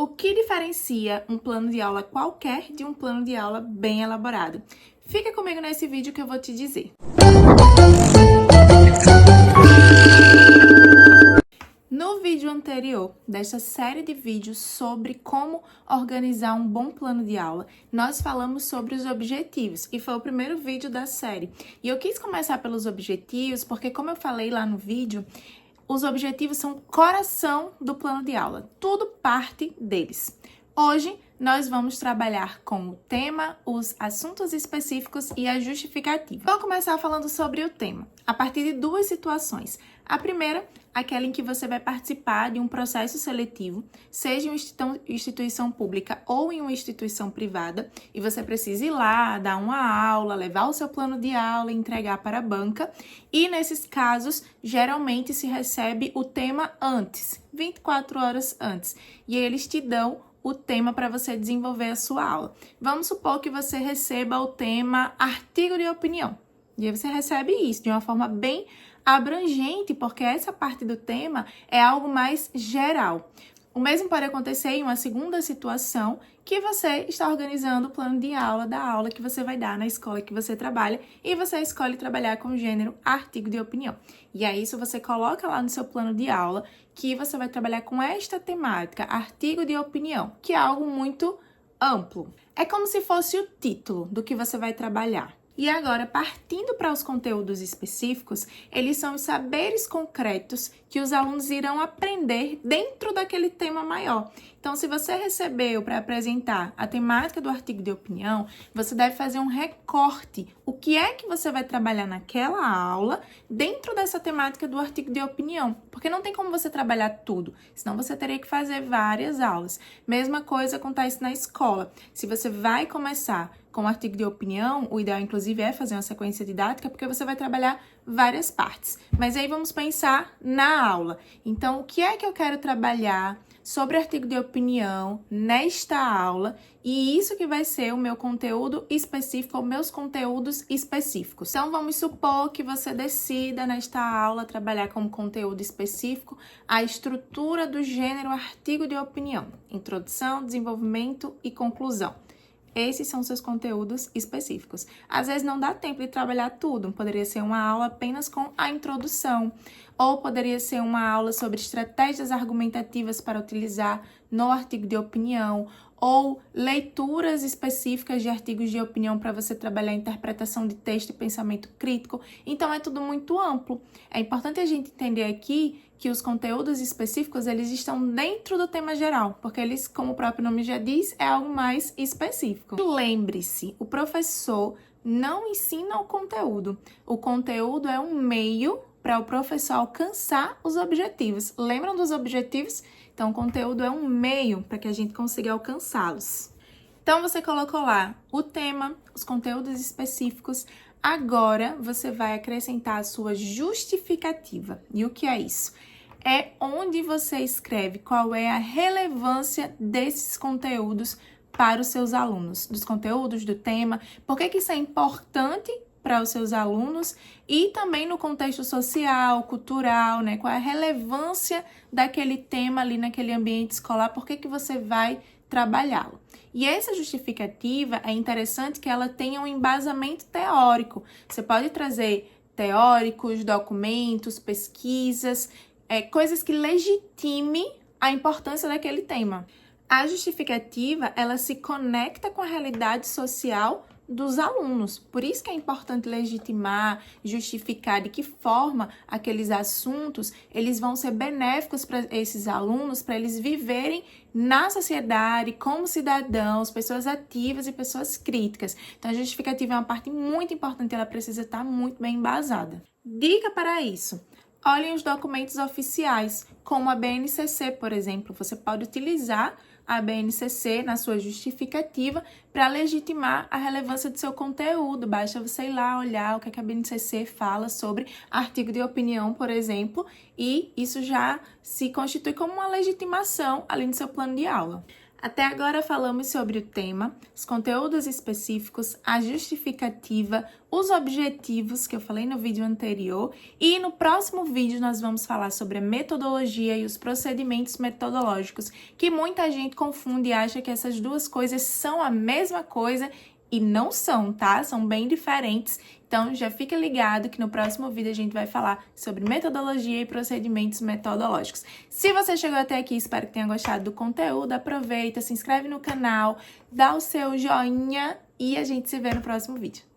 O que diferencia um plano de aula qualquer de um plano de aula bem elaborado? Fica comigo nesse vídeo que eu vou te dizer. No vídeo anterior desta série de vídeos sobre como organizar um bom plano de aula, nós falamos sobre os objetivos e foi o primeiro vídeo da série. E eu quis começar pelos objetivos porque, como eu falei lá no vídeo, os objetivos são o coração do plano de aula, tudo parte deles. Hoje, nós vamos trabalhar com o tema, os assuntos específicos e a justificativa. Vou começar falando sobre o tema, a partir de duas situações. A primeira, aquela em que você vai participar de um processo seletivo, seja em uma instituição pública ou em uma instituição privada, e você precisa ir lá, dar uma aula, levar o seu plano de aula e entregar para a banca. E nesses casos, geralmente se recebe o tema antes, 24 horas antes, e eles te dão o tema para você desenvolver a sua aula. Vamos supor que você receba o tema artigo de opinião. E aí você recebe isso de uma forma bem abrangente, porque essa parte do tema é algo mais geral. O mesmo pode acontecer em uma segunda situação, que você está organizando o plano de aula da aula que você vai dar na escola que você trabalha e você escolhe trabalhar com o gênero artigo de opinião. E aí isso você coloca lá no seu plano de aula que você vai trabalhar com esta temática, artigo de opinião, que é algo muito amplo. É como se fosse o título do que você vai trabalhar. E agora, partindo para os conteúdos específicos, eles são os saberes concretos que os alunos irão aprender dentro daquele tema maior. Então, se você recebeu para apresentar a temática do artigo de opinião, você deve fazer um recorte. O que é que você vai trabalhar naquela aula dentro dessa temática do artigo de opinião? Porque não tem como você trabalhar tudo, senão você teria que fazer várias aulas. Mesma coisa acontece na escola. Se você vai começar com o artigo de opinião, o ideal, inclusive, é fazer uma sequência didática, porque você vai trabalhar várias partes. Mas aí vamos pensar na aula. Então, o que é que eu quero trabalhar sobre artigo de opinião nesta aula? E isso que vai ser o meu conteúdo específico, ou meus conteúdos específicos. Então, vamos supor que você decida nesta aula trabalhar como conteúdo específico a estrutura do gênero artigo de opinião, introdução, desenvolvimento e conclusão. Esses são seus conteúdos específicos. Às vezes não dá tempo de trabalhar tudo. Poderia ser uma aula apenas com a introdução, ou poderia ser uma aula sobre estratégias argumentativas para utilizar no artigo de opinião, ou leituras específicas de artigos de opinião para você trabalhar interpretação de texto e pensamento crítico. Então, é tudo muito amplo. É importante a gente entender aqui que os conteúdos específicos, eles estão dentro do tema geral, porque eles, como o próprio nome já diz, é algo mais específico. Lembre-se, o professor não ensina o conteúdo. O conteúdo é um meio para o professor alcançar os objetivos. Lembram dos objetivos? Então, o conteúdo é um meio para que a gente consiga alcançá-los. Então, você colocou lá o tema, os conteúdos específicos. Agora, você vai acrescentar a sua justificativa. E o que é isso? É onde você escreve qual é a relevância desses conteúdos para os seus alunos, dos conteúdos, do tema, por que isso é importante para os seus alunos e também no contexto social, cultural, né? Qual é a relevância daquele tema ali naquele ambiente escolar, por que você vai trabalhá-lo. E essa justificativa é interessante que ela tenha um embasamento teórico. Você pode trazer teóricos, documentos, pesquisas, coisas que legitime a importância daquele tema. A justificativa, ela se conecta com a realidade social dos alunos. Por isso que é importante legitimar, justificar de que forma aqueles assuntos eles vão ser benéficos para esses alunos, para eles viverem na sociedade como cidadãos, pessoas ativas e pessoas críticas. Então, a justificativa é uma parte muito importante, ela precisa estar muito bem embasada. Dica para isso: olhem os documentos oficiais, como a BNCC, por exemplo. Você pode utilizar a BNCC na sua justificativa para legitimar a relevância do seu conteúdo. Basta você ir lá olhar o que a BNCC fala sobre artigo de opinião, por exemplo, e isso já se constitui como uma legitimação ali no seu plano de aula. Até agora falamos sobre o tema, os conteúdos específicos, a justificativa, os objetivos que eu falei no vídeo anterior e no próximo vídeo nós vamos falar sobre a metodologia e os procedimentos metodológicos, que muita gente confunde e acha que essas duas coisas são a mesma coisa e não são, tá? São bem diferentes. Então, já fica ligado que no próximo vídeo a gente vai falar sobre metodologia e procedimentos metodológicos. Se você chegou até aqui, espero que tenha gostado do conteúdo. Aproveita, se inscreve no canal, dá o seu joinha e a gente se vê no próximo vídeo.